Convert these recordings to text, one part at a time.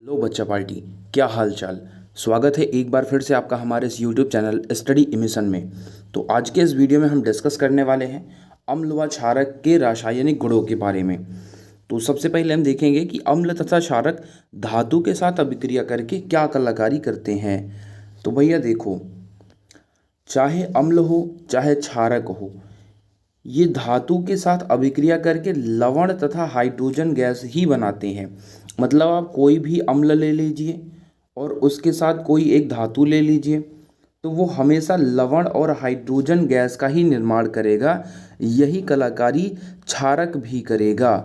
लो बच्चा पार्टी, क्या हाल चाल। स्वागत है एक बार फिर से आपका हमारे इस यूट्यूब चैनल स्टडी इमिशन में। तो आज के इस वीडियो में हम डिस्कस करने वाले हैं अम्ल व क्षारक के रासायनिक गुणों के बारे में। तो सबसे पहले हम देखेंगे कि अम्ल तथा क्षारक धातु के साथ अभिक्रिया करके क्या कलाकारी करते हैं। तो भैया देखो, चाहे अम्ल हो चाहे क्षारक हो, ये धातु के साथ अभिक्रिया करके लवण तथा हाइड्रोजन गैस ही बनाते हैं। मतलब आप कोई भी अम्ल ले लीजिए और उसके साथ कोई एक धातु ले लीजिए, तो वो हमेशा लवण और हाइड्रोजन गैस का ही निर्माण करेगा। यही कलाकारी क्षारक भी करेगा।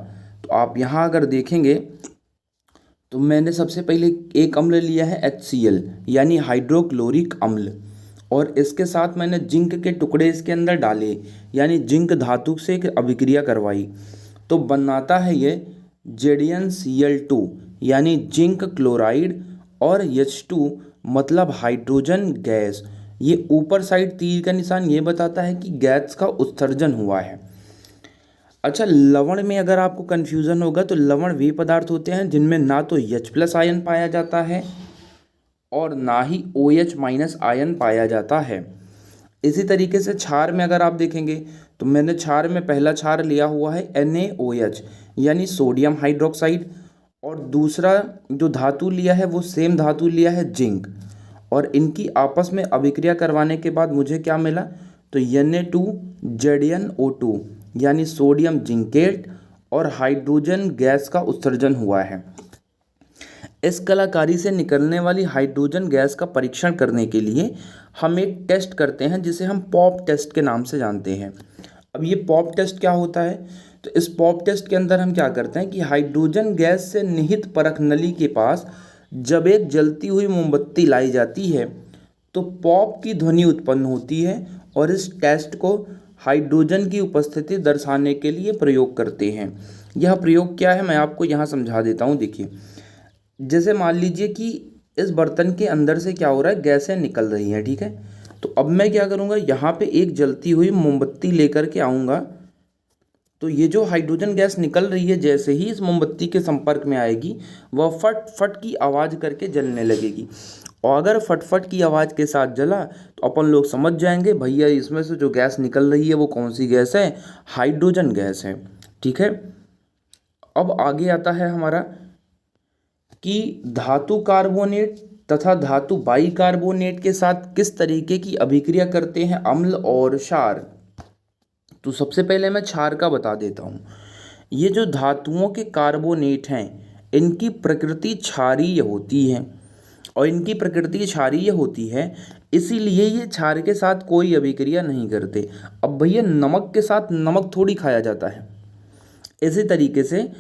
तो आप यहाँ अगर देखेंगे तो मैंने सबसे पहले एक अम्ल लिया है HCl यानी हाइड्रोक्लोरिक अम्ल, और इसके साथ मैंने जिंक के टुकड़े इसके अंदर डाले यानी जिंक धातु से एक अभिक्रिया करवाई, तो बनाता है ये ZnCl2 यानी जिंक क्लोराइड और H2 मतलब हाइड्रोजन गैस। ये ऊपर साइड तीर का निशान ये बताता है कि गैस का उत्सर्जन हुआ है। अच्छा, लवण में अगर आपको कन्फ्यूज़न होगा तो लवण वे पदार्थ होते हैं जिनमें ना तो H+ आयन पाया जाता है और ना ही OH- आयन पाया जाता है। इसी तरीके से क्षार में अगर आप देखेंगे तो मैंने क्षार में पहला क्षार लिया हुआ है NaOH यानी सोडियम हाइड्रोक्साइड, और दूसरा जो धातु लिया है वो सेम धातु लिया है जिंक, और इनकी आपस में अभिक्रिया करवाने के बाद मुझे क्या मिला, तो Na2ZnO2 यानी सोडियम जिंकेट और हाइड्रोजन गैस का उत्सर्जन हुआ है। इस कलाकारी से निकलने वाली हाइड्रोजन गैस का परीक्षण करने के लिए हम एक टेस्ट करते हैं जिसे हम पॉप टेस्ट के नाम से जानते हैं। अब ये पॉप टेस्ट क्या होता है, तो इस पॉप टेस्ट के अंदर हम क्या करते हैं कि हाइड्रोजन गैस से निहित परख नली के पास जब एक जलती हुई मोमबत्ती लाई जाती है तो पॉप की ध्वनि उत्पन्न होती है, और इस टेस्ट को हाइड्रोजन की उपस्थिति दर्शाने के लिए प्रयोग करते हैं। यह प्रयोग क्या है मैं आपको यहाँ समझा देता हूँ। देखिए, जैसे मान लीजिए कि इस बर्तन के अंदर से क्या हो रहा है, गैसें निकल रही हैं, ठीक है। तो अब मैं क्या करूँगा, यहाँ पे एक जलती हुई मोमबत्ती लेकर के आऊँगा, तो ये जो हाइड्रोजन गैस निकल रही है जैसे ही इस मोमबत्ती के संपर्क में आएगी वह फट फट की आवाज़ करके जलने लगेगी, और अगर फट फट की आवाज़ के साथ जला तो अपन लोग समझ जाएंगे भैया इसमें से जो गैस निकल रही है वो कौन सी गैस है, हाइड्रोजन गैस है, ठीक है। अब आगे आता है हमारा कि धातु कार्बोनेट तथा धातु बाइकार्बोनेट के साथ किस तरीके की अभिक्रिया करते हैं अम्ल और क्षार। तो सबसे पहले मैं क्षार का बता देता हूँ। ये जो धातुओं के कार्बोनेट हैं इनकी प्रकृति क्षारीय होती है, और इनकी प्रकृति क्षारीय होती है इसीलिए ये क्षार के साथ कोई अभिक्रिया नहीं करते। अब भैया नमक के साथ नमक थोड़ी खाया जाता है, इसी तरीके से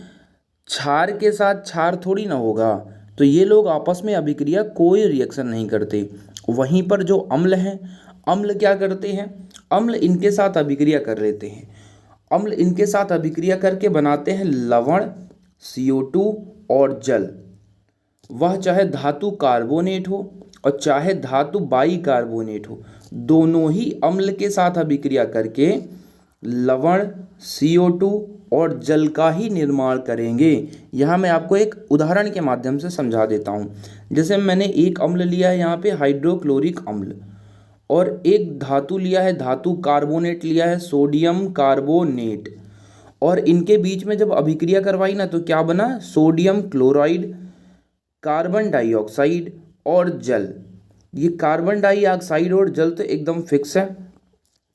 क्षार के साथ क्षार थोड़ी ना होगा, तो ये लोग आपस में अभिक्रिया कोई रिएक्शन नहीं करते। वहीं पर जो अम्ल हैं, अम्ल क्या करते हैं, अम्ल इनके साथ अभिक्रिया कर लेते हैं। अम्ल इनके साथ अभिक्रिया करके बनाते हैं लवण, CO2 और जल। वह चाहे धातु कार्बोनेट हो और चाहे धातु बाइकार्बोनेट हो, दोनों ही अम्ल के साथ अभिक्रिया करके लवण, CO2 और जल का ही निर्माण करेंगे। यहाँ मैं आपको एक उदाहरण के माध्यम से समझा देता हूँ। जैसे मैंने एक अम्ल लिया है यहाँ पे हाइड्रोक्लोरिक अम्ल, और एक धातु लिया है, धातु कार्बोनेट लिया है सोडियम कार्बोनेट, और इनके बीच में जब अभिक्रिया करवाई ना तो क्या बना, सोडियम क्लोराइड, कार्बन डाइऑक्साइड और जल। ये कार्बन डाइऑक्साइड और जल तो एकदम फिक्स है,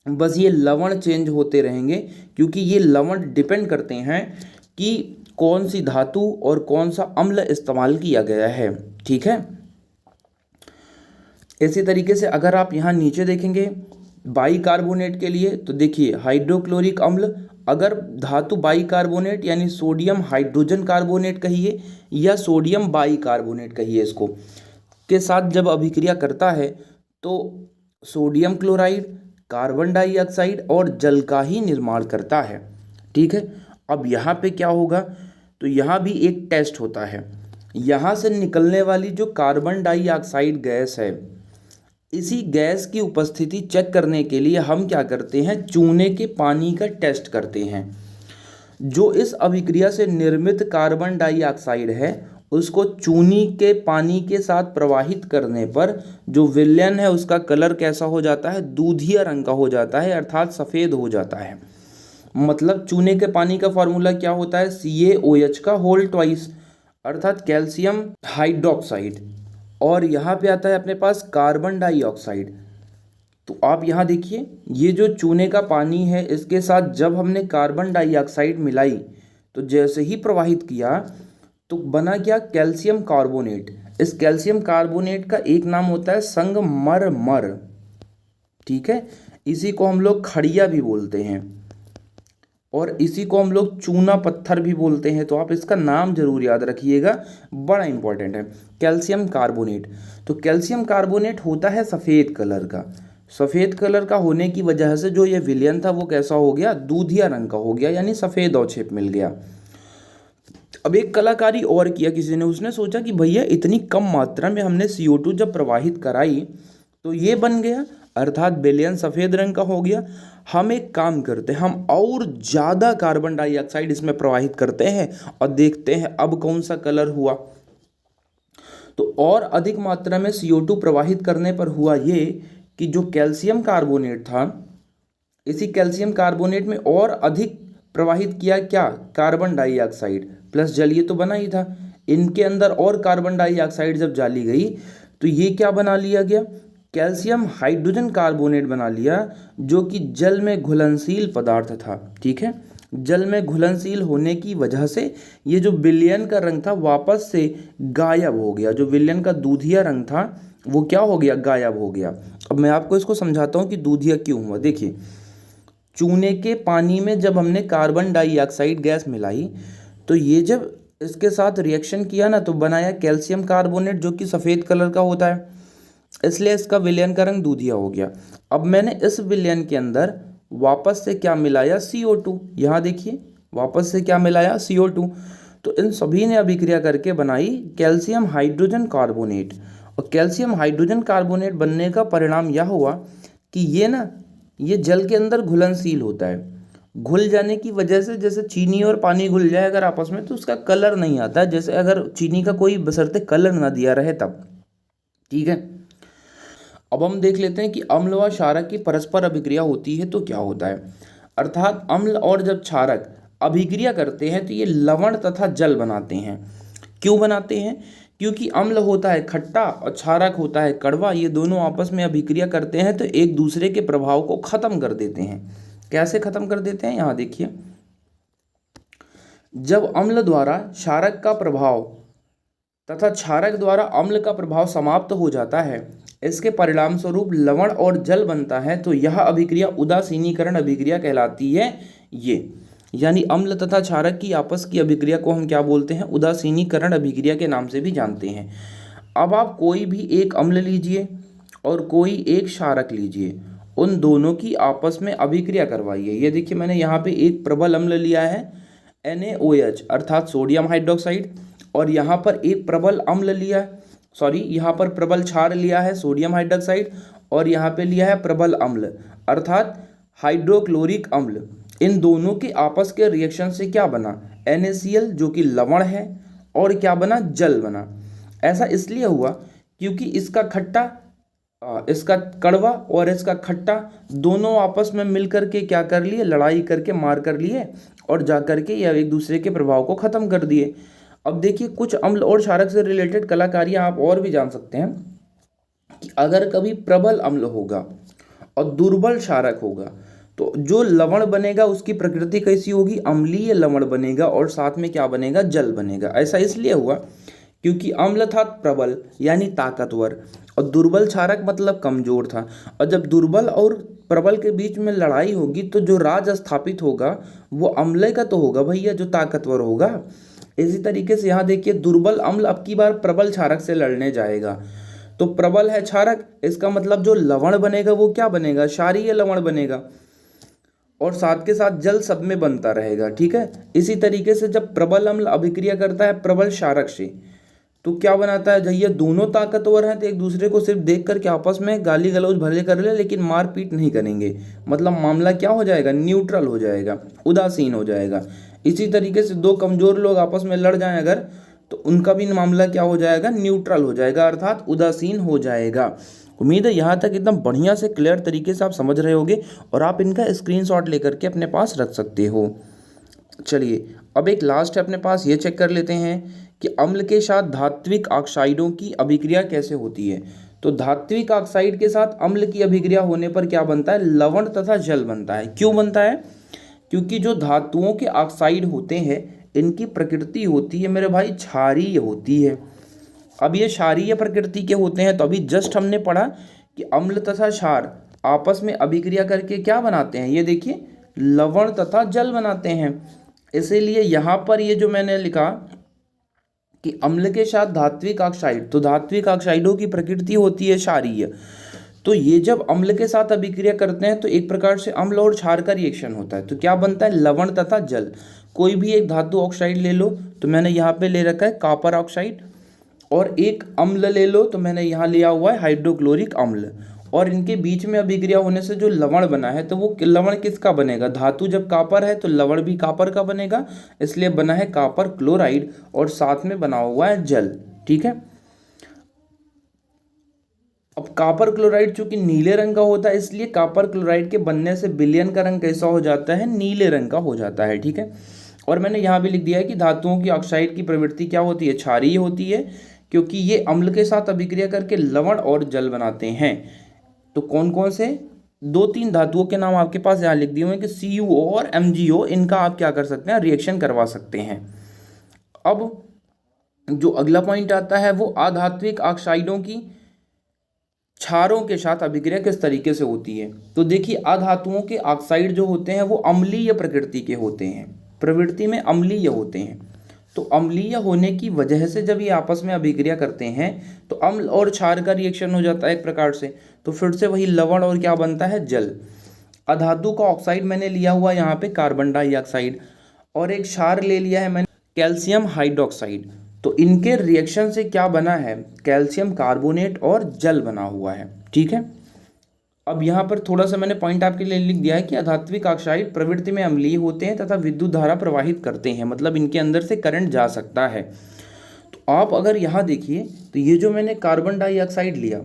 बस ये लवण चेंज होते रहेंगे, क्योंकि ये लवण डिपेंड करते हैं कि कौन सी धातु और कौन सा अम्ल इस्तेमाल किया गया है, ठीक है। इसी तरीके से अगर आप यहाँ नीचे देखेंगे बाइकार्बोनेट के लिए, तो देखिए हाइड्रोक्लोरिक अम्ल अगर धातु बाइकार्बोनेट यानी सोडियम हाइड्रोजन कार्बोनेट कहिए या सोडियम बाइकार्बोनेट कहिए, इसको के साथ जब अभिक्रिया करता है तो सोडियम क्लोराइड, कार्बन डाइऑक्साइड और जल का ही निर्माण करता है, ठीक है। अब यहाँ पे क्या होगा, तो यहाँ भी एक टेस्ट होता है। यहाँ से निकलने वाली जो कार्बन डाइऑक्साइड गैस है, इसी गैस की उपस्थिति चेक करने के लिए हम क्या करते हैं, चूने के पानी का टेस्ट करते हैं। जो इस अभिक्रिया से निर्मित कार्बन डाइऑक्साइड है उसको चूनी के पानी के साथ प्रवाहित करने पर जो विलयन है उसका कलर कैसा हो जाता है, दूधिया रंग का हो जाता है, अर्थात सफ़ेद हो जाता है। मतलब चूने के पानी का फॉर्मूला क्या होता है, CaOH का होल ट्वाइस, अर्थात कैल्शियम हाइड्रोक्साइड। और यहाँ पे आता है अपने पास कार्बन डाइऑक्साइड। तो आप यहाँ देखिए, ये जो चूने का पानी है इसके साथ जब हमने कार्बन डाइऑक्साइड मिलाई तो जैसे ही प्रवाहित किया तो बना क्या, कैल्शियम कार्बोनेट। इस कैल्शियम कार्बोनेट का एक नाम होता है संगमरमर, ठीक है। इसी को हम लोग खड़िया भी बोलते हैं और इसी को हम लोग चूना पत्थर भी बोलते हैं। तो आप इसका नाम जरूर याद रखिएगा, बड़ा इंपॉर्टेंट है, कैल्शियम कार्बोनेट। तो कैल्शियम कार्बोनेट होता है सफ़ेद कलर का। सफ़ेद कलर का होने की वजह से जो ये विलयन था वो कैसा हो गया, दूधिया रंग का हो गया, यानी सफ़ेद अवक्षेप मिल गया। अब एक कलाकारी और किया किसी ने, उसने सोचा कि भैया इतनी कम मात्रा में हमने CO2 जब प्रवाहित कराई तो ये बन गया, अर्थात विलयन सफ़ेद रंग का हो गया। हम एक काम करते हैं, हम और ज़्यादा कार्बन डाइऑक्साइड इसमें प्रवाहित करते हैं और देखते हैं अब कौन सा कलर हुआ। तो और अधिक मात्रा में CO2 प्रवाहित करने पर हुआ ये कि जो कैल्शियम कार्बोनेट था, इसी कैल्शियम कार्बोनेट में और अधिक प्रवाहित किया क्या, कार्बन डाइऑक्साइड प्लस जल, ये तो बना ही था। इनके अंदर और कार्बन डाइऑक्साइड जब डाली गई तो ये क्या बना लिया गया, कैल्शियम हाइड्रोजन कार्बोनेट बना लिया, जो कि जल में घुलनशील पदार्थ था, ठीक है। जल में घुलनशील होने की वजह से ये जो विलयन का रंग था वापस से गायब हो गया। जो विलयन का दूधिया रंग था वो क्या हो गया, गायब हो गया। अब मैं आपको इसको समझाता हूँ कि दूधिया क्यों हुआ। देखिए, चूने के पानी में जब हमने कार्बन डाइऑक्साइड गैस मिलाई तो ये जब इसके साथ रिएक्शन किया ना तो बनाया कैल्शियम कार्बोनेट, जो कि सफ़ेद कलर का होता है, इसलिए इसका विलयन का रंग दूधिया हो गया। अब मैंने इस विलयन के अंदर वापस से क्या मिलाया, CO2। यहाँ देखिए, वापस से क्या मिलाया, CO2। तो इन सभी ने अभिक्रिया करके बनाई कैल्शियम हाइड्रोजन कार्बोनेट। और कैल्शियम हाइड्रोजन कार्बोनेट बनने का परिणाम यह हुआ कि ये जल के अंदर घुलनशील होता है। घुल जाने की वजह से, जैसे चीनी और पानी घुल जाए अगर आपस में, तो उसका कलर नहीं आता है, जैसे अगर चीनी का कोई बशर्ते कलर ना दिया रहे तब, ठीक है। अब हम देख लेते हैं कि अम्ल व क्षारक की परस्पर अभिक्रिया होती है तो क्या होता है। अर्थात अम्ल और जब क्षारक अभिक्रिया करते हैं तो ये लवण तथा जल बनाते हैं। क्यों बनाते हैं, क्योंकि अम्ल होता है खट्टा और क्षारक होता है कड़वा। ये दोनों आपस में अभिक्रिया करते हैं तो एक दूसरे के प्रभाव को खत्म कर देते हैं। कैसे खत्म कर देते हैं, यहाँ देखिए, जब अम्ल द्वारा क्षारक का प्रभाव तथा क्षारक द्वारा अम्ल का प्रभाव समाप्त हो जाता है, इसके परिणाम स्वरूप लवण और जल बनता है, तो यह अभिक्रिया उदासीनीकरण अभिक्रिया कहलाती है। ये यानी अम्ल तथा क्षारक की आपस की अभिक्रिया को हम क्या बोलते हैं, उदासीनीकरण अभिक्रिया के नाम से भी जानते हैं। अब आप कोई भी एक अम्ल लीजिए और कोई एक क्षारक लीजिए, उन दोनों की आपस में अभिक्रिया करवाइए। ये देखिए, मैंने यहाँ पे एक प्रबल अम्ल लिया है NaOH अर्थात सोडियम हाइड्रोक्साइड, और यहाँ पर एक प्रबल अम्ल लिया है, यहाँ पर प्रबल क्षार लिया है सोडियम हाइड्रोक्साइड, और यहाँ पे लिया है प्रबल अम्ल अर्थात हाइड्रोक्लोरिक अम्ल। इन दोनों के आपस के रिएक्शन से क्या बना, NaCl जो कि लवण है, और क्या बना, जल बना। ऐसा इसलिए हुआ क्योंकि इसका कड़वा और इसका खट्टा दोनों आपस में मिलकर के क्या कर लिए, लड़ाई करके मार कर लिए और जा करके यह एक दूसरे के प्रभाव को खत्म कर दिए। अब देखिए, कुछ अम्ल और क्षारक से रिलेटेड कलाकारियाँ आप और भी जान सकते हैं कि अगर कभी प्रबल अम्ल होगा और दुर्बल क्षारक होगा तो जो लवण बनेगा उसकी प्रकृति कैसी होगी, अम्लीय लवण बनेगा, और साथ में क्या बनेगा, जल बनेगा। ऐसा इसलिए हुआ क्योंकि अम्ल था प्रबल यानी ताकतवर, और दुर्बल क्षारक मतलब कमजोर था। और जब दुर्बल और प्रबल के बीच में लड़ाई होगी तो जो राज स्थापित होगा वो अम्ल का तो होगा भैया, जो ताकतवर होगा। इसी तरीके से यहाँ देखिए, दुर्बल अम्ल अब की बार प्रबल क्षारक से लड़ने जाएगा। तो प्रबल है क्षारक, इसका मतलब जो लवण बनेगा वो क्या बनेगा, क्षारीय लवण बनेगा, और साथ के साथ जल सब में बनता रहेगा, ठीक है। इसी तरीके से जब प्रबल अम्ल अभिक्रिया करता है प्रबल क्षारक से तो क्या बनाता है, जब ये दोनों ताकतवर हैं तो एक दूसरे को सिर्फ देख करके आपस में गाली गलौज भले कर ले, लेकिन मारपीट नहीं करेंगे। मतलब मामला क्या हो जाएगा, न्यूट्रल हो जाएगा, उदासीन हो जाएगा। इसी तरीके से दो कमजोर लोग आपस में लड़ जाएं अगर, तो उनका भी मामला क्या हो जाएगा, न्यूट्रल हो जाएगा, अर्थात उदासीन हो जाएगा। उम्मीद है यहाँ तक एकदम बढ़िया से क्लियर तरीके से आप समझ रहे होगे और आप इनका स्क्रीनशॉट लेकर के अपने पास रख सकते हो। चलिए अब एक लास्ट है अपने पास, ये चेक कर लेते हैं कि अम्ल के साथ धात्विक ऑक्साइडों की अभिक्रिया कैसे होती है। तो धात्विक ऑक्साइड के साथ अम्ल की अभिक्रिया होने पर क्या बनता है, लवण तथा जल बनता है। क्यों बनता है, क्योंकि जो धातुओं के ऑक्साइड होते हैं इनकी प्रकृति होती है मेरे भाई क्षारीय होती है। अब ये क्षारीय प्रकृति के होते हैं, तो अभी जस्ट हमने पढ़ा कि अम्ल तथा क्षार आपस में अभिक्रिया करके क्या बनाते हैं, ये देखिए लवण तथा जल बनाते हैं। इसीलिए यहाँ पर ये जो मैंने लिखा कि अम्ल के साथ धात्विक ऑक्साइड, तो धात्विक ऑक्साइडों की प्रकृति होती है क्षारीय। तो ये जब अम्ल के साथ अभिक्रिया करते हैं तो एक प्रकार से अम्ल और क्षार का रिएक्शन होता है, तो क्या बनता है, लवण तथा जल। कोई भी एक धातु ऑक्साइड ले लो, तो मैंने यहाँ पे ले रखा है कॉपर ऑक्साइड, और एक अम्ल ले लो तो मैंने यहाँ लिया हुआ है हाइड्रोक्लोरिक अम्ल, और इनके बीच में अभिक्रिया होने से जो लवण बना है, तो वो लवण किसका बनेगा, धातु जब कॉपर है तो लवण भी कॉपर का बनेगा, इसलिए बना है कॉपर क्लोराइड, और साथ में बना हुआ है जल। ठीक है, अब कॉपर क्लोराइड चूंकि नीले रंग का होता है, इसलिए कॉपर क्लोराइड के बनने से विलयन का रंग कैसा हो जाता है, नीले रंग का हो जाता है। ठीक है, और मैंने यहाँ भी लिख दिया है कि धातुओं की ऑक्साइड की प्रवृत्ति क्या होती है, क्षारीय होती है, क्योंकि ये अम्ल के साथ अभिक्रिया करके लवण और जल बनाते हैं। तो कौन कौन से, 2-3 धातुओं के नाम आपके पास यहाँ लिख दिए हुए हैं कि CuO और MgO, इनका आप क्या कर सकते हैं, रिएक्शन करवा सकते हैं। अब जो अगला पॉइंट आता है वो अधात्विक ऑक्साइडों की क्षारों के साथ अभिक्रिया किस तरीके से होती है। तो देखिए अधातुओं के ऑक्साइड जो होते हैं वो अम्लीय प्रकृति के होते हैं, प्रवृत्ति में अम्लीय होते हैं। तो अम्लीय होने की वजह से जब ये आपस में अभिक्रिया करते हैं तो अम्ल और क्षार का रिएक्शन हो जाता है एक प्रकार से, तो फिर से वही लवण और क्या बनता है, जल। अधातु का ऑक्साइड मैंने लिया हुआ यहाँ पे कार्बन डाइऑक्साइड, और एक क्षार ले लिया है मैंने कैल्शियम हाइड्रोक्साइड। तो इनके रिएक्शन से क्या बना है, कैल्शियम कार्बोनेट और जल बना हुआ है। ठीक है, अब यहाँ पर थोड़ा सा मैंने पॉइंट आपके लिए लिख दिया है कि अधात्विक ऑक्साइड प्रवृत्ति में अम्लीय होते हैं तथा विद्युत धारा प्रवाहित करते हैं, मतलब इनके अंदर से करंट जा सकता है। तो आप अगर यहाँ देखिए तो ये जो मैंने कार्बन डाइऑक्साइड लिया,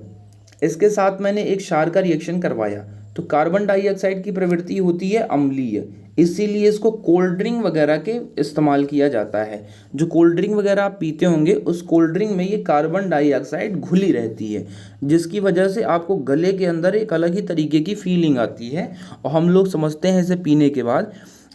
इसके साथ मैंने एक क्षार का रिएक्शन करवाया, तो कार्बन डाइऑक्साइड की प्रवृत्ति होती है अम्लीय, इसीलिए इसको कोल्ड ड्रिंक वगैरह के इस्तेमाल किया जाता है। जो कोल्ड ड्रिंक वगैरह आप पीते होंगे उस कोल्ड ड्रिंक में ये कार्बन डाइऑक्साइड घुली रहती है, जिसकी वजह से आपको गले के अंदर एक अलग ही तरीके की फीलिंग आती है, और हम लोग समझते हैं इसे पीने के बाद।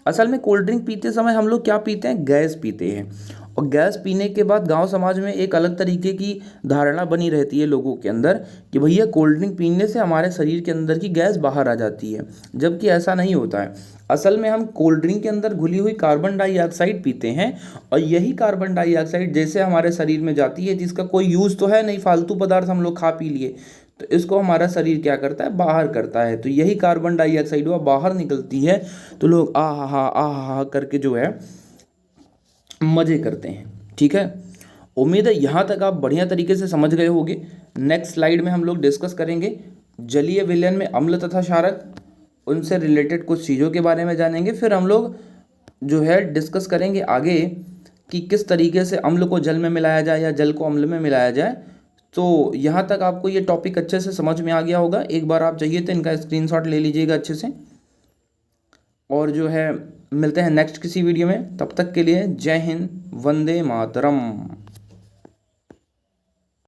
असल में कोल्ड ड्रिंक पीते समय हम लोग क्या पीते हैं, गैस पीते हैं, और गैस पीने के बाद गांव समाज में एक अलग तरीके की धारणा बनी रहती है लोगों के अंदर कि भैया कोल्ड ड्रिंक पीने से हमारे शरीर के अंदर की गैस बाहर आ जाती है, जबकि ऐसा नहीं होता है। असल में हम कोल्ड ड्रिंक के अंदर घुली हुई कार्बन डाइऑक्साइड पीते हैं, और यही कार्बन डाइऑक्साइड जैसे हमारे शरीर में जाती है, जिसका कोई यूज़ तो है नहीं, फालतू पदार्थ हम लोग खा पी लिए, तो इसको हमारा शरीर क्या करता है, बाहर करता है। तो यही कार्बन डाइऑक्साइड वह बाहर निकलती है, तो लोग आ हा करके जो है मज़े करते हैं। ठीक है, उम्मीद है यहाँ तक आप बढ़िया तरीके से समझ गए होंगे। नेक्स्ट स्लाइड में हम लोग डिस्कस करेंगे जलीय विलयन में अम्ल तथा क्षारक, उनसे रिलेटेड कुछ चीज़ों के बारे में जानेंगे। फिर हम लोग जो है डिस्कस करेंगे आगे कि किस तरीके से अम्ल को जल में मिलाया जाए या जल को अम्ल में मिलाया जाए। तो यहाँ तक आपको ये टॉपिक अच्छे से समझ में आ गया होगा। एक बार आप चाहिए तो इनका स्क्रीनशॉट ले लीजिएगा अच्छे से, और जो है मिलते हैं नेक्स्ट किसी वीडियो में। तब तक के लिए जय हिंद, वंदे मातरम।